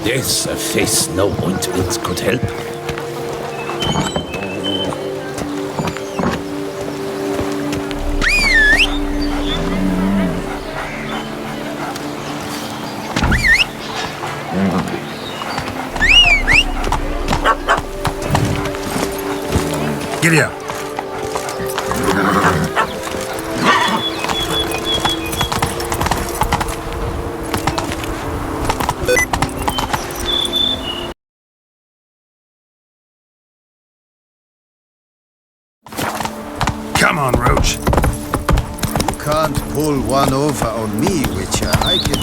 There's a face no ointment could help. Giddy up. Come on, Roach. You can't pull one over on me, Witcher. I can...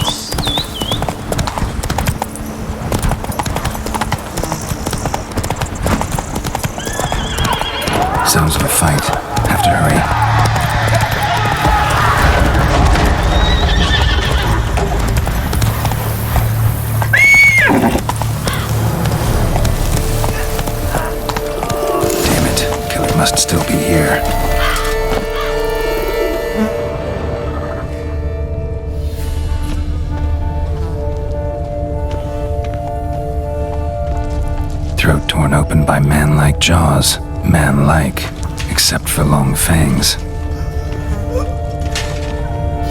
Sounds of a fight. Have to hurry. Damn it. Killer must still be here. Throat torn open by man-like jaws. Man-like, except for long fangs.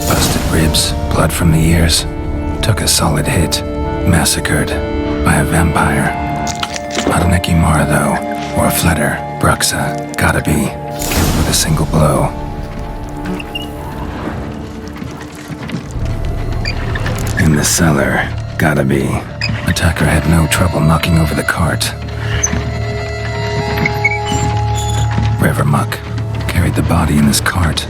Busted ribs, blood from the ears. Took a solid hit. Massacred by a vampire. Not an Ekimara though, or a Fletter. Bruxa, gotta be. Killed with a single blow. In the cellar, gotta be. Attacker had no trouble knocking over the cart. River muck carried the body in his cart.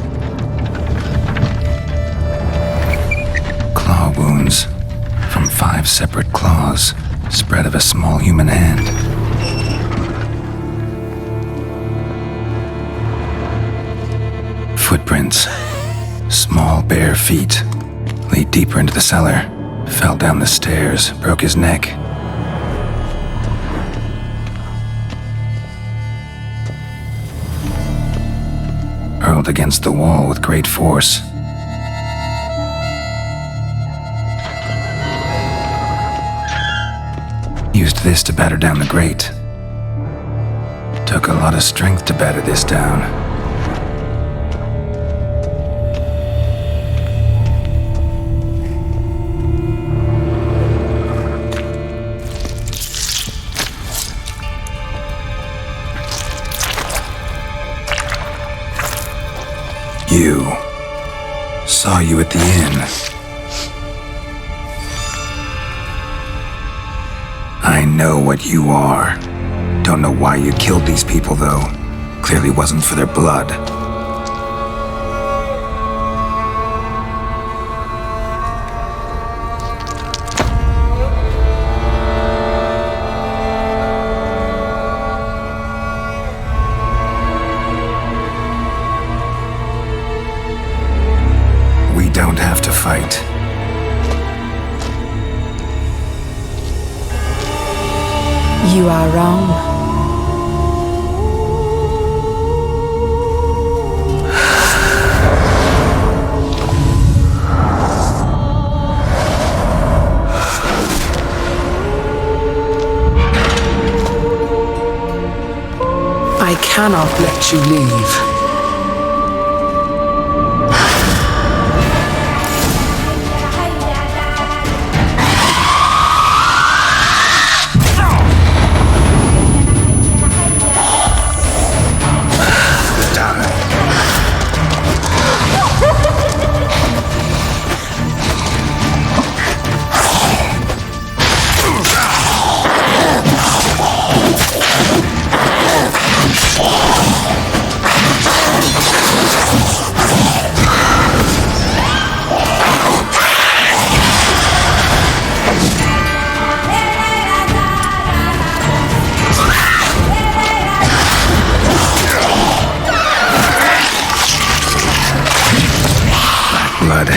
Claw wounds from 5 separate claws, spread of a small human hand. Footprints, small bare feet, lead deeper into the cellar. Fell down the stairs, broke his neck. Hurled against the wall with great force. Used this to batter down the grate. Took a lot of strength to batter this down. You. Saw you at the inn. I know what you are. Don't know why you killed these people, though. Clearly wasn't for their blood. We don't have to fight. You are wrong. I cannot let you leave. Blood.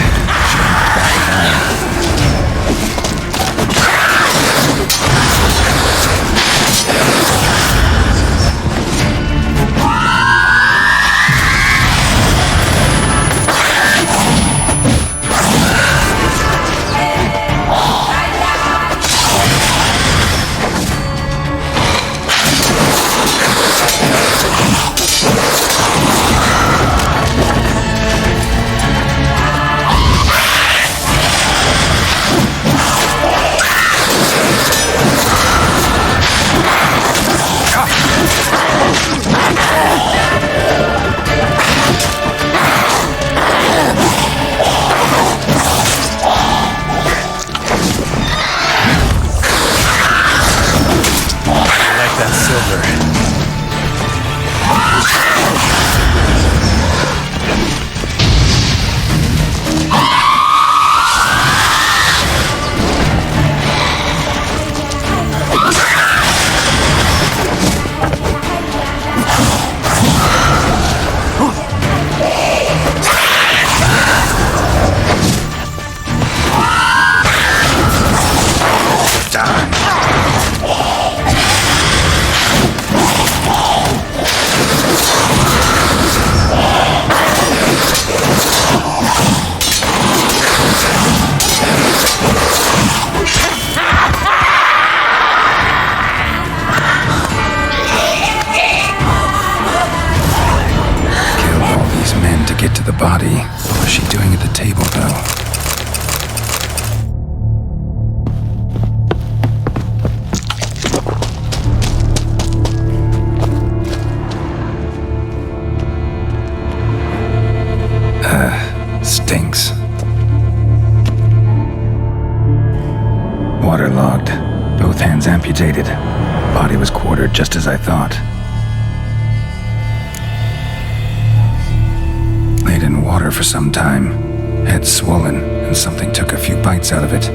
body. What was she doing at the table, though? Stinks. Waterlogged. Both hands amputated. Body was quartered just as I thought. Laid in water for some time. Head swollen, and something took a few bites out of it.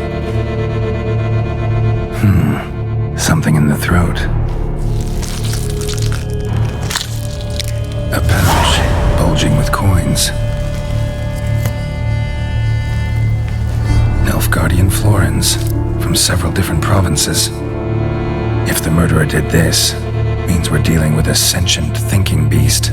Something in the throat. A pouch, bulging with coins. Nilfgaardian florins, from several different provinces. If the murderer did this, means we're dealing with a sentient thinking beast.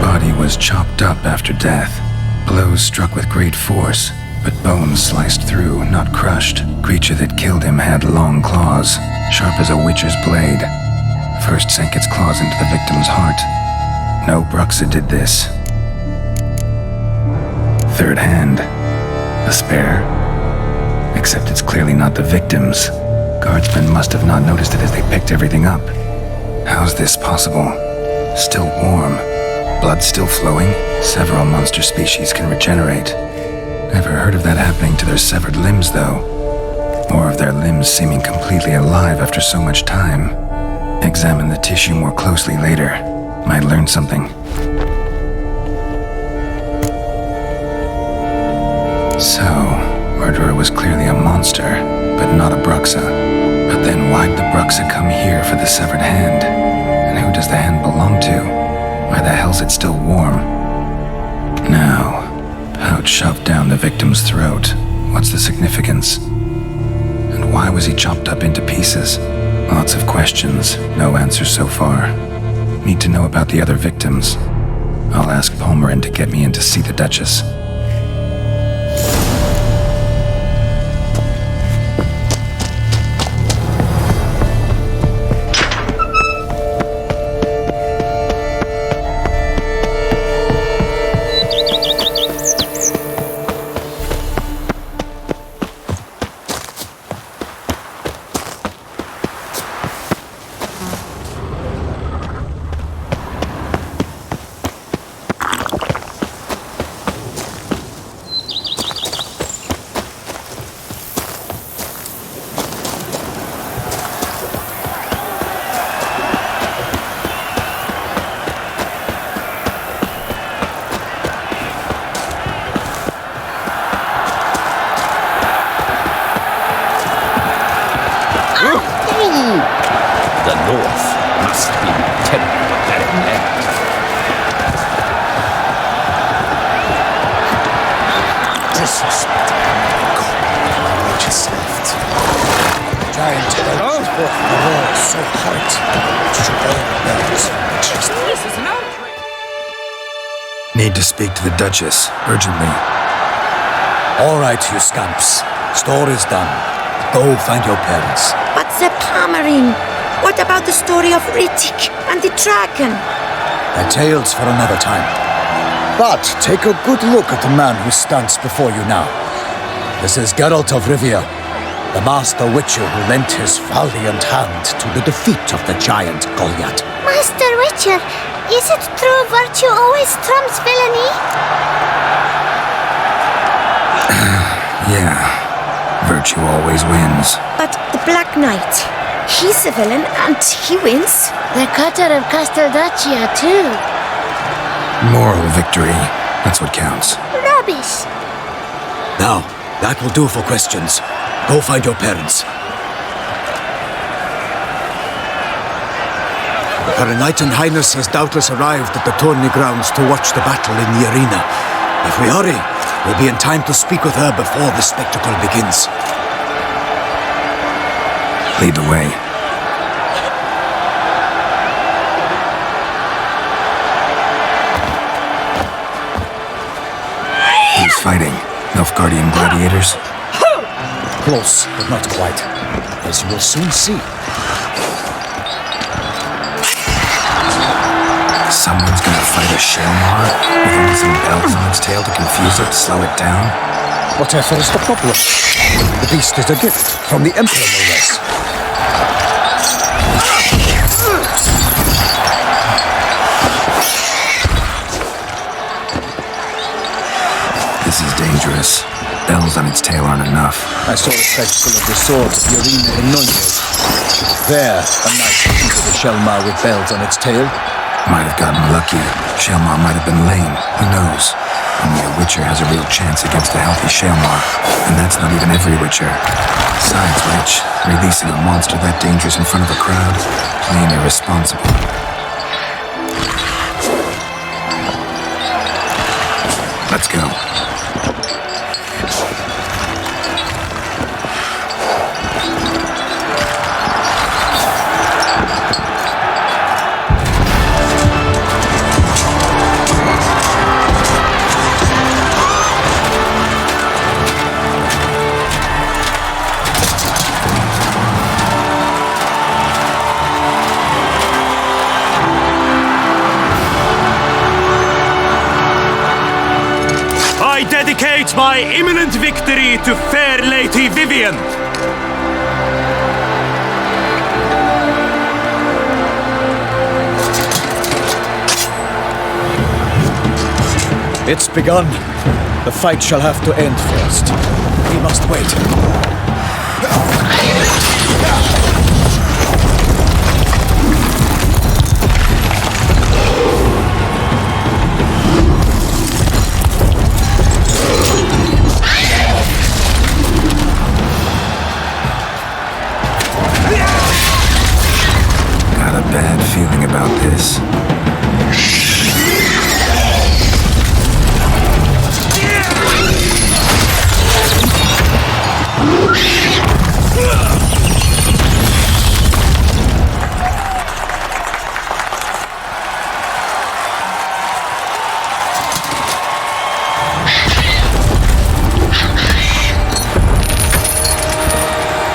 Body was chopped up after death. Blows struck with great force, but bones sliced through, not crushed. Creature that killed him had long claws, sharp as a witcher's blade. First sank its claws into the victim's heart. No Bruxa did this. Third hand. A spare. Except it's clearly not the victim's. Guardsmen must have not noticed it as they picked everything up. How's this possible? Still warm. Blood still flowing? Several monster species can regenerate. Never heard of that happening to their severed limbs, though. Or of their limbs seeming completely alive after so much time. Examine the tissue more closely later. Might learn something. So, murderer was clearly a monster, but not a Bruxa. But then why'd the Bruxa come here for the severed hand? And who does the hand belong to? Why the hell's it still warm? Now, pouch shoved down the victim's throat. What's the significance? And why was he chopped up into pieces? Lots of questions, no answers so far. Need to know about the other victims. I'll ask Palmerin to get me in to see the Duchess. The North must be terrible. Disrespect. My witches left. Giant elves brought the war so hot. This is an outrage. Need to speak to the Duchess, urgently. All right, you scamps. Story's done. Go find your parents. But the Palmerin, what about the story of Riddick and the dragon? They're tales for another time. But take a good look at the man who stands before you now. This is Geralt of Rivia, the master witcher who lent his valiant hand to the defeat of the giant Goliath. Master Witcher, is it true virtue always trumps villainy? Yeah. Virtue always wins. But the Black Knight, he's a villain and he wins. The cutter of Casteldacia, too. Moral victory. That's what counts. Rubbish. Now, that will do for questions. Go find your parents. Her Knight and Highness has doubtless arrived at the tourney grounds to watch the battle in the arena. If we hurry, we'll be in time to speak with her before the spectacle begins. Lead the way. Who's fighting? Nilfgaardian gladiators? Close, but not quite. As you will soon see. Shelmar, with only some bells on its tail to confuse it, slow it down? Whatever is the problem? The beast is a gift from the Emperor, no less. This is dangerous. Bells on its tail aren't enough. I saw a sledge full of the swords at the arena in Nuremberg. There, a knight defeated a Shelmar with bells on its tail. Might have gotten lucky. Shelmar might have been lame. Who knows? Only a Witcher has a real chance against a healthy Shelmar. And that's not even every Witcher. Besides which, releasing a monster that dangerous in front of a crowd? Plain irresponsible. Let's go. I dedicate my imminent victory to fair Lady Vivian. It's begun. The fight shall have to end first. We must wait. Got a bad feeling about this.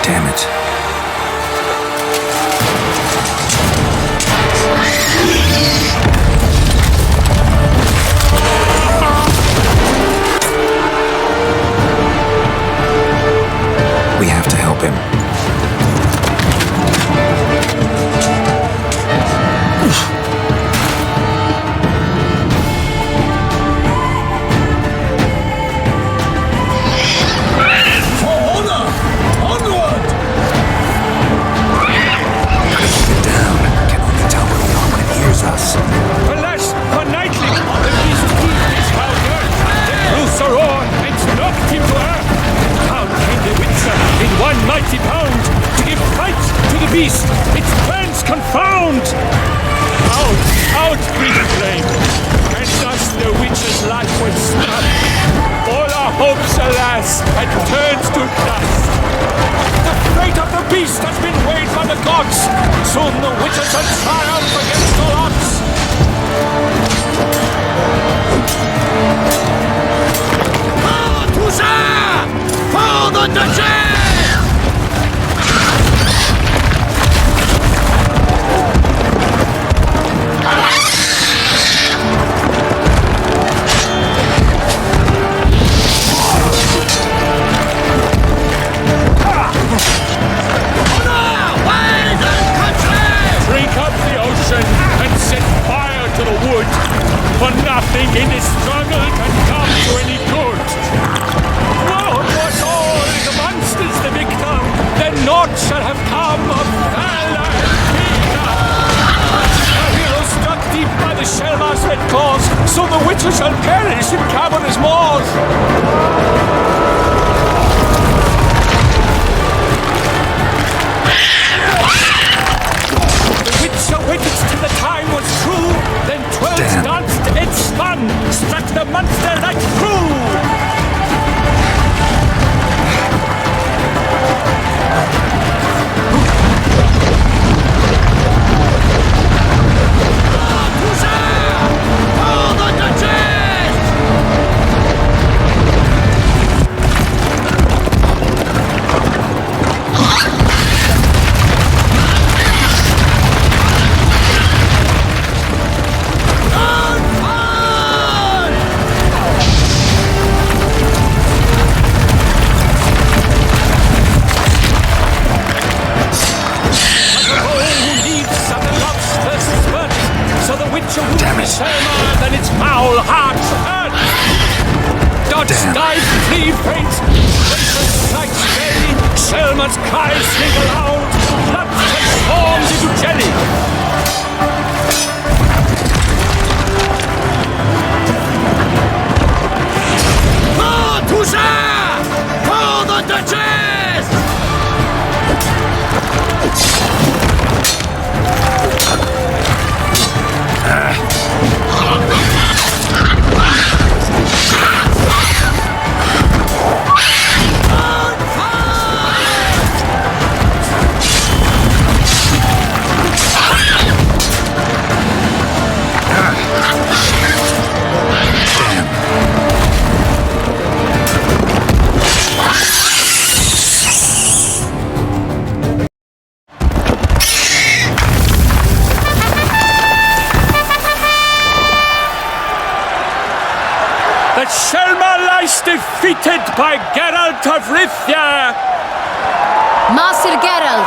Damn it. We have to help him. Down. Can only tell where we are when it hears us. Alas, for nightly, the beast is powder. The truths are on, and knocked him to earth. How can the Witcher, in one mighty pound, to give fight to the beast, its plans confound? Out be the flame, and thus the Witcher's life was snuffed. All our hopes, alas, had turned to dust. The fate of the beast has been weighed by the gods. Soon the Witcher shall triumph against all odds. For the Duchy! Drink up the ocean and set fire to the wood, for nothing in this struggle can come to any good. Woe was all the monsters the victor, then naught shall have come of valor and Peter. A hero struck deep by the Shelmar's red claws, so the Witcher shall perish in cavernous maws. Waited till the time was true, then 12 danced and spun, struck the monster right through. Witcher would Damn be it. Selma than its foul hearts hurt. Dodge, Damn. dive, flee, faint. Gracious sights vary. Selma's cries ring aloud. Blood transforms into jelly. More Toussaint! For the Duchess! That Selma lies defeated by Geralt of Rivia. Master Geralt,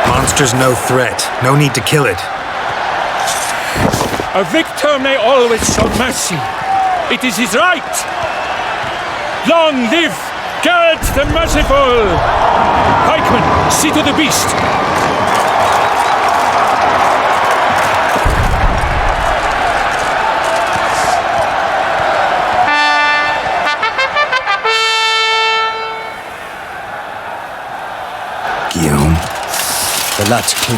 Monster's no threat. No need to kill it. A victor may always show mercy. It is his right. Long live Geralt the Merciful! Pikeman, see to the beast. Guillaume. The lad's king.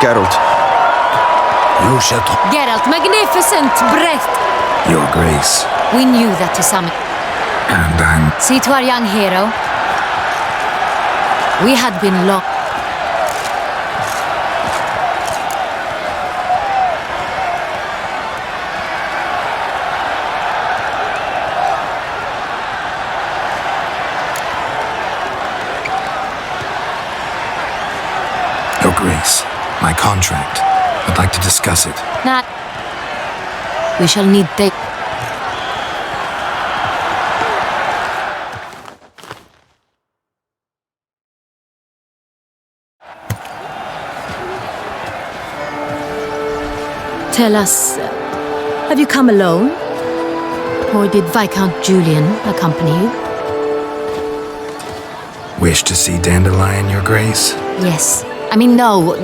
Geralt. You shall talk. Geralt, magnificent breath. Your Grace. We knew that to summon. And I'm... See to our young hero. We had been locked. Your Grace. My contract. I'd like to discuss it. Not. We shall need the. Tell us, have you come alone? Or did Viscount Julian accompany you? Wish to see Dandelion, Your Grace? Yes. I mean, no.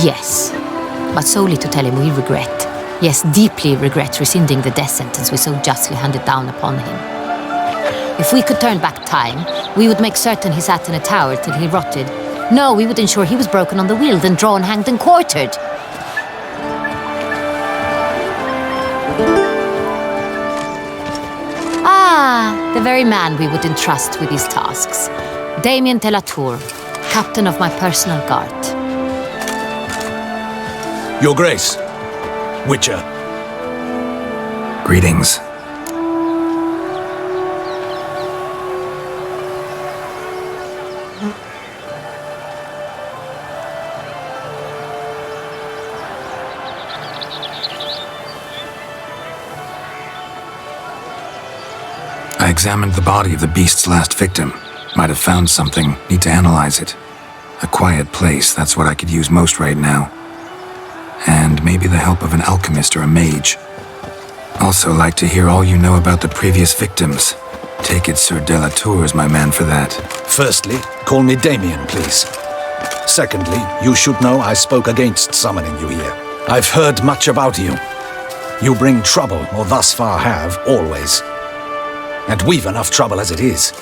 Yes. But solely to tell him we regret. Yes, deeply regret rescinding the death sentence we so justly handed down upon him. If we could turn back time, we would make certain he sat in a tower till he rotted. No, we would ensure he was broken on the wheel, then drawn, hanged, and quartered. Ah, the very man we would entrust with these tasks. Damien de la Tour, captain of my personal guard. Your Grace. Witcher. Greetings. I examined the body of the beast's last victim. Might have found something. Need to analyze it. A quiet place, that's what I could use most right now. And maybe the help of an alchemist or a mage. Also like to hear all you know about the previous victims. Take it Sir de la Tour is my man for that. Firstly, call me Damien, please. Secondly, you should know I spoke against summoning you here. I've heard much about you. You bring trouble, or thus far have, always. And we've enough trouble as it is.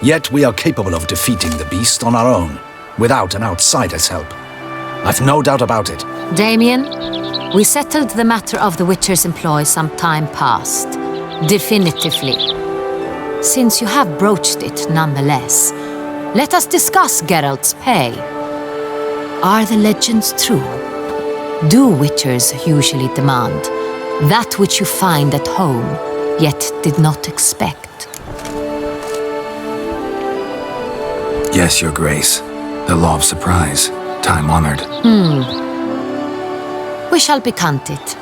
Yet we are capable of defeating the beast on our own, without an outsider's help. I've no doubt about it. Damien, we settled the matter of the Witcher's employ some time past. Definitively. Since you have broached it nonetheless, let us discuss Geralt's pay. Are the legends true? Do Witchers usually demand that which you find at home, yet did not expect? Yes, Your Grace. The law of surprise. Time-honored. We shall be content.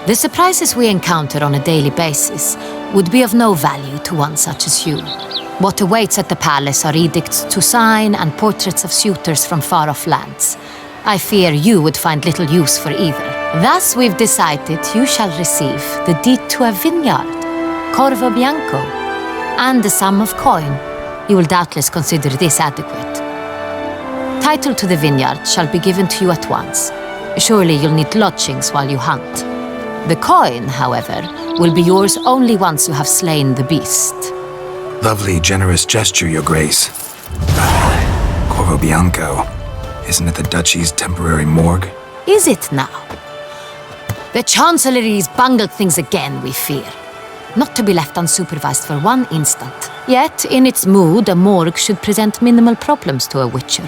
The surprises we encounter on a daily basis would be of no value to one such as you. What awaits at the palace are edicts to sign and portraits of suitors from far-off lands. I fear you would find little use for either. Thus we've decided you shall receive the deed to a vineyard, Corvo Bianco, and the sum of coin. You will doubtless consider this adequate. Title to the vineyard shall be given to you at once. Surely you'll need lodgings while you hunt. The coin, however, will be yours only once you have slain the beast. Lovely, generous gesture, Your Grace. Corvo Bianco. Isn't it the Duchy's temporary morgue? Is it now? The Chancellery's bungled things again, we fear. Not to be left unsupervised for one instant. Yet, in its mood, a morgue should present minimal problems to a witcher.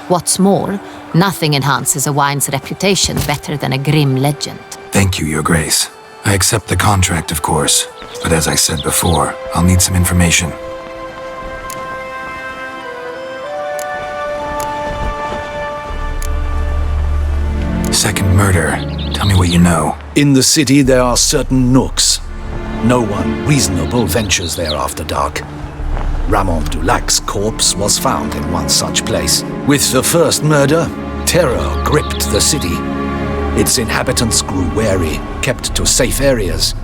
What's more, nothing enhances a wine's reputation better than a grim legend. Thank you, Your Grace. I accept the contract, of course. But as I said before, I'll need some information. Second murder. Tell me what you know. In the city, there are certain nooks. No one reasonable ventures there after dark. Ramon Dulac's corpse was found in one such place. With the first murder, terror gripped the city. Its inhabitants grew wary, kept to safe areas.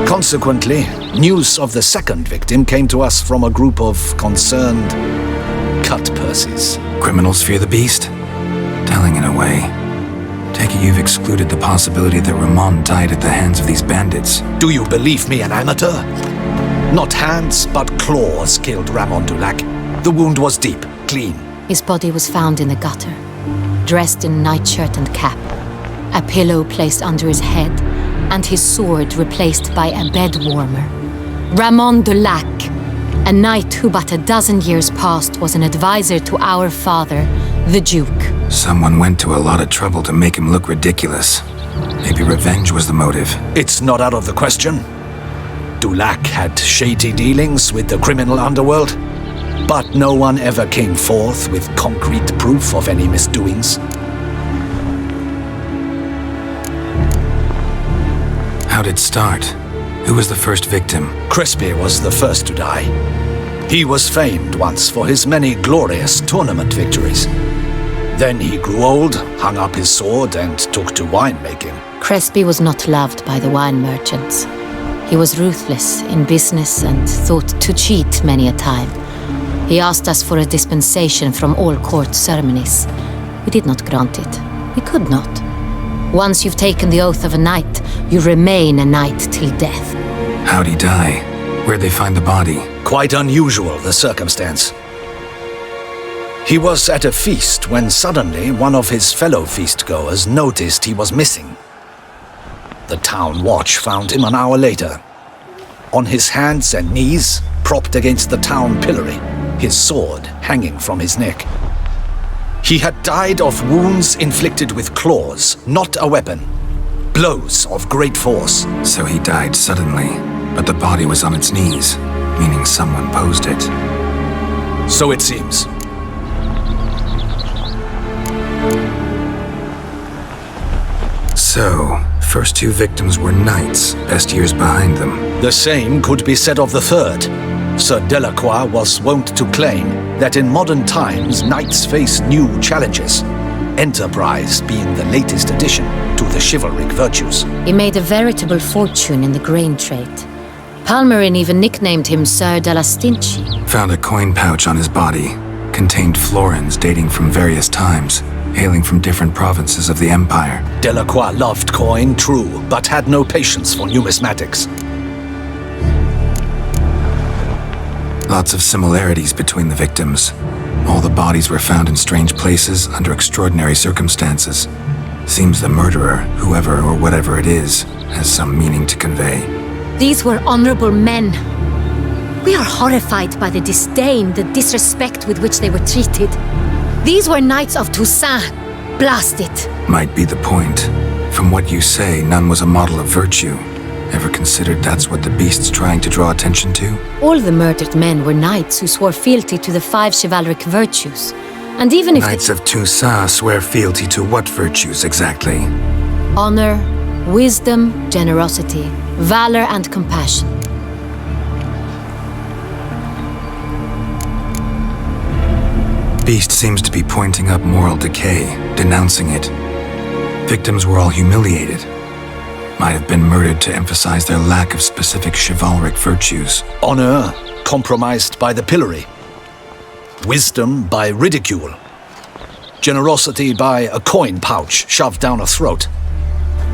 Consequently, news of the second victim came to us from a group of concerned cut-purses. Criminals fear the beast? Telling in a way. Take it you've excluded the possibility that Ramon died at the hands of these bandits. Do you believe me, an amateur? Not hands, but claws killed Ramon Dulac. The wound was deep, clean. His body was found in the gutter, dressed in nightshirt and cap, a pillow placed under his head, and his sword replaced by a bed warmer. Ramon Dulac, a knight who but a dozen years past was an advisor to our father, the Duke. Someone went to a lot of trouble to make him look ridiculous. Maybe revenge was the motive. It's not out of the question. Dulac had shady dealings with the criminal underworld, but no one ever came forth with concrete proof of any misdoings. How'd it start? Who was the first victim? Crespi was the first to die. He was famed once for his many glorious tournament victories. Then he grew old, hung up his sword, and took to winemaking. Crespi was not loved by the wine merchants. He was ruthless in business and thought to cheat many a time. He asked us for a dispensation from all court ceremonies. We did not grant it. We could not. Once you've taken the oath of a knight, you remain a knight till death. How'd he die? Where'd they find the body? Quite unusual, the circumstance. He was at a feast when suddenly one of his fellow feastgoers noticed he was missing. The town watch found him an hour later. On his hands and knees, propped against the town pillory, his sword hanging from his neck. He had died of wounds inflicted with claws, not a weapon. Blows of great force. So he died suddenly, but the body was on its knees, meaning someone posed it. So it seems. So, first two victims were knights, best years behind them. The same could be said of the third. Sir Delacroix was wont to claim that in modern times knights face new challenges, enterprise being the latest addition to the chivalric virtues. He made a veritable fortune in the grain trade. Palmerin even nicknamed him Sir de la Stinchi. Found a coin pouch on his body. Contained florins dating from various times, hailing from different provinces of the Empire. Delacroix loved coin, true, but had no patience for numismatics. Lots of similarities between the victims. All the bodies were found in strange places under extraordinary circumstances. Seems the murderer, whoever or whatever it is, has some meaning to convey. These were honorable men. We are horrified by the disdain, the disrespect with which they were treated. These were knights of Toussaint. Blast it. Might be the point. From what you say, none was a model of virtue. Ever considered that's what the beast's trying to draw attention to? All the murdered men were knights who swore fealty to the 5 chivalric virtues. And even if Knights of Toussaint swear fealty to what virtues exactly? honor, Wisdom, generosity, valor, and compassion. Beast seems to be pointing up moral decay, denouncing it. Victims were all humiliated. Might have been murdered to emphasize their lack of specific chivalric virtues. Honor compromised by the pillory. Wisdom by ridicule. Generosity by a coin pouch shoved down a throat.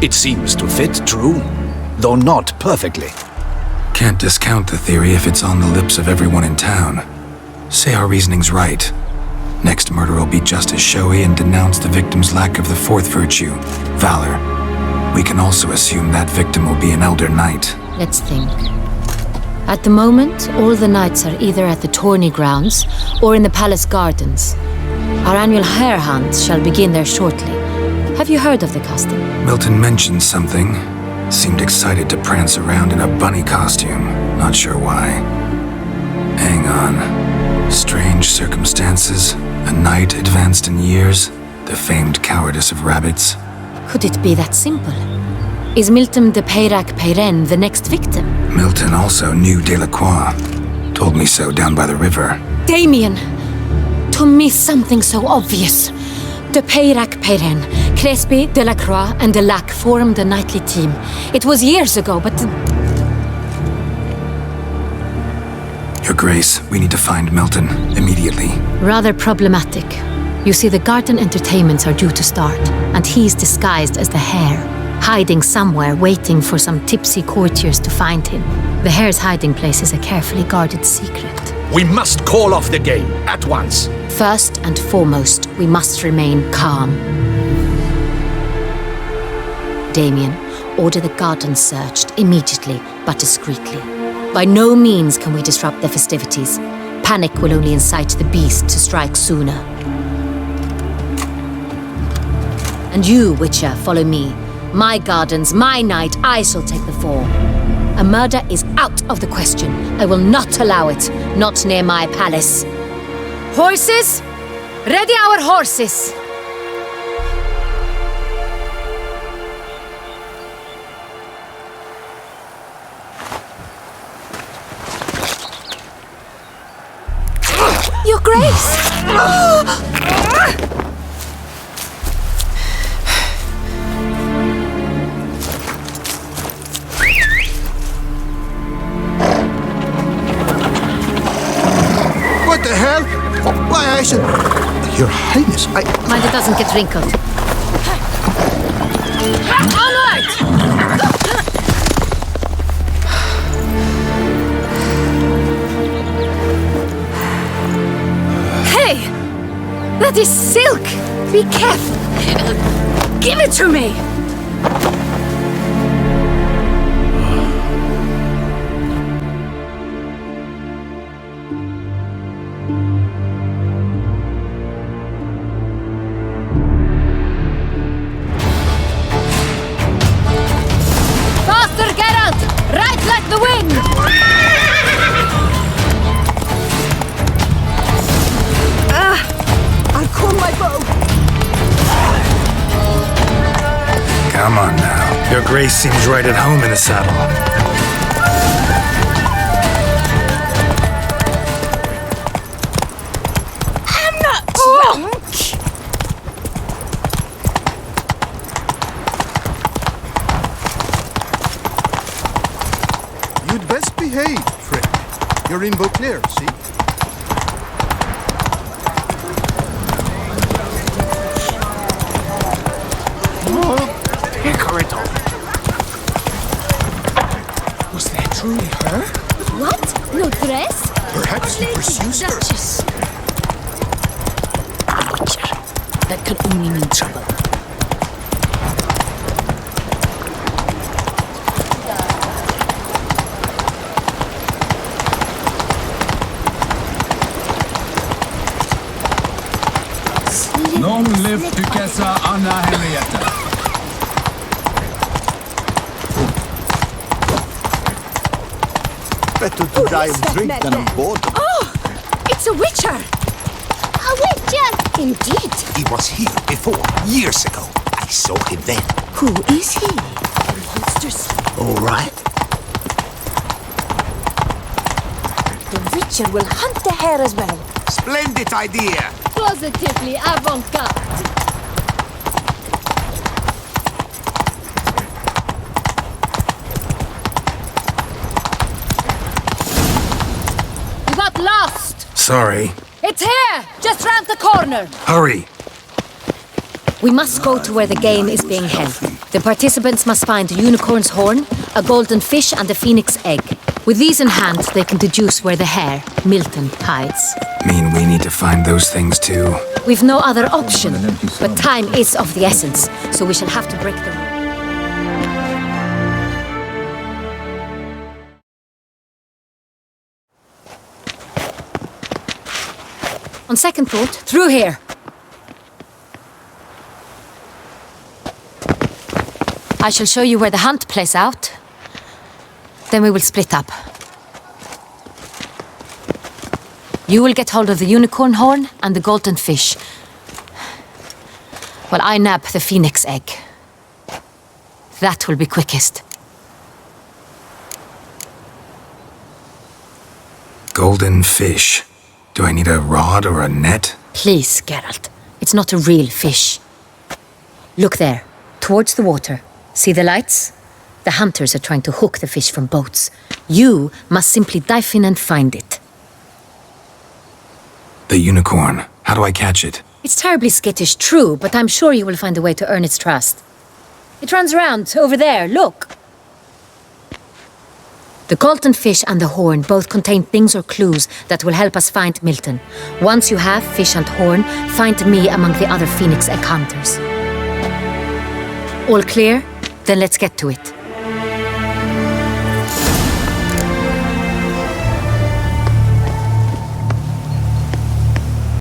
It seems to fit, true, though not perfectly. Can't discount the theory if it's on the lips of everyone in town. Say our reasoning's right. Next murder will be just as showy and denounce the victim's lack of the fourth virtue, valor. We can also assume that victim will be an elder knight. Let's think. At the moment, all the knights are either at the tourney grounds or in the palace gardens. Our annual hare hunt shall begin there shortly. Have you heard of the custom? Milton mentioned something. Seemed excited to prance around in a bunny costume. Not sure why. Hang on. Strange circumstances. A knight advanced in years. The famed cowardice of rabbits. Could it be that simple? Is Milton de Peyrac-Peyren the next victim? Milton also knew Delacroix. Told me so down by the river. Damien! To miss something so obvious. De Peyrac-Peyren, Crespi, Delacroix, and Delac formed a knightly team. It was years ago, but... Your Grace, we need to find Milton, immediately. Rather problematic. You see, the garden entertainments are due to start, and he's disguised as the hare, hiding somewhere, waiting for some tipsy courtiers to find him. The hare's hiding place is a carefully guarded secret. We must call off the game, at once. First and foremost, we must remain calm. Damien, order the garden searched immediately, but discreetly. By no means can we disrupt the festivities. Panic will only incite the beast to strike sooner. And you, Witcher, follow me. My gardens, my night, I shall take the fall. A murder is out of the question. I will not allow it. Not near my palace. Horses! Ready our horses! Your Grace! What the hell? Why, I said... Your Highness, I... Mind it doesn't get wrinkled. Onward! Hey! That is silk! Be careful! Give it to me! Come on now. Your Grace seems right at home in the saddle. I'm not drunk! You'd best behave, friend. You're in Beauclair, see? Was that truly her? What? No dress? Perhaps he pursues her. Duchess. That could only mean trouble. Long live Duchessa Anna Henrietta. Better to die of drink than of boredom. Oh! It's a witcher! A witcher! Indeed. He was here before, years ago. I saw him then. Who is he? monsters! All right. The Witcher will hunt the hare as well. Splendid idea. Positively avant-garde. We got lost! Sorry. It's here! Just round the corner! Hurry! We must go to where the game is being held. The participants must find a unicorn's horn, a golden fish, and a phoenix egg. With these in hand, they can deduce where the hare, Milton, hides. Mean we need to find those things too? We've no other option, but time is of the essence, so we shall have to break the rule. On second thought, through here. I shall show you where the hunt plays out. Then we will split up. You will get hold of the unicorn horn and the golden fish, while I nab the phoenix egg. That will be quickest. Golden fish. Do I need a rod or a net? Please, Geralt. It's not a real fish. Look there, towards the water. See the lights? The hunters are trying to hook the fish from boats. You must simply dive in and find it. The unicorn. How do I catch it? It's terribly skittish, true, but I'm sure you will find a way to earn its trust. It runs around, over there, look. The golden fish and the horn both contain things or clues that will help us find Milton. Once you have fish and horn, find me among the other phoenix egg hunters. All clear? Then let's get to it.